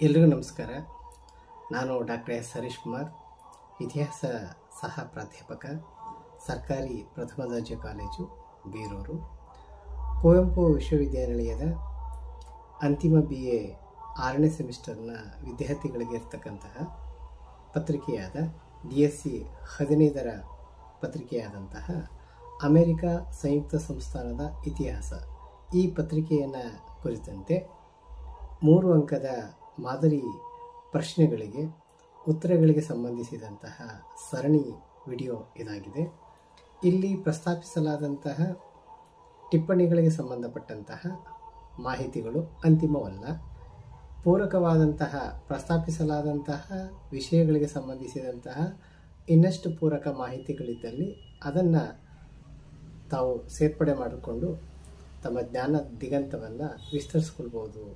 ಎಲ್ರಿಗೂ ನಮಸ್ಕಾರ. ನಾನು ಡಾಕ್ಟರ್ ಎಸ್ ಹರೀಶ್ ಕುಮಾರ್, ಇತಿಹಾಸ ಸಹ ಪ್ರಾಧ್ಯಾಪಕ, ಸರ್ಕಾರಿ ಪ್ರಥಮ ದರ್ಜೆ ಕಾಲೇಜು ಬೀರೂರು. ಕುವೆಂಪು ವಿಶ್ವವಿದ್ಯಾನಿಲಯದ ಅಂತಿಮ BA 6ನೇ ಸೆಮಿಸ್ಟರ್ನ ವಿದ್ಯಾರ್ಥಿಗಳಿಗೆ ಇರ್ತಕ್ಕಂತಹ ಪತ್ರಿಕೆಯಾದ DSC 15ರ ಪತ್ರಿಕೆಯಾದಂತಹ ಅಮೆರಿಕ ಸಂಯುಕ್ತ ಸಂಸ್ಥಾನದ ಇತಿಹಾಸ ಈ ಪತ್ರಿಕೆಯನ್ನು ಕುರಿತಂತೆ 3 ಅಂಕದ ಮಾದರಿ ಪ್ರಶ್ನೆಗಳಿಗೆ ಉತ್ತರಗಳಿಗೆ ಸಂಬಂಧಿಸಿದಂತಹ ಸರಣಿ ವಿಡಿಯೋ ಇದಾಗಿದೆ. ಇಲ್ಲಿ ಪ್ರಸ್ತಾಪಿಸಲಾದಂತಹ ಟಿಪ್ಪಣಿಗಳಿಗೆ ಸಂಬಂಧಪಟ್ಟಂತಹ ಮಾಹಿತಿಗಳು ಅಂತಿಮವಲ್ಲ. ಪೂರಕವಾದಂತಹ ಪ್ರಸ್ತಾಪಿಸಲಾದಂತಹ ವಿಷಯಗಳಿಗೆ ಸಂಬಂಧಿಸಿದಂತಹ ಇನ್ನಷ್ಟು ಪೂರಕ ಮಾಹಿತಿಗಳಿದ್ದಲ್ಲಿ ಅದನ್ನು ತಾವು ಸೇರ್ಪಡೆ ಮಾಡಿಕೊಂಡು ತಮ್ಮ ಜ್ಞಾನ ದಿಗಂತವನ್ನು ವಿಸ್ತರಿಸ್ಕೊಳ್ಬೋದು.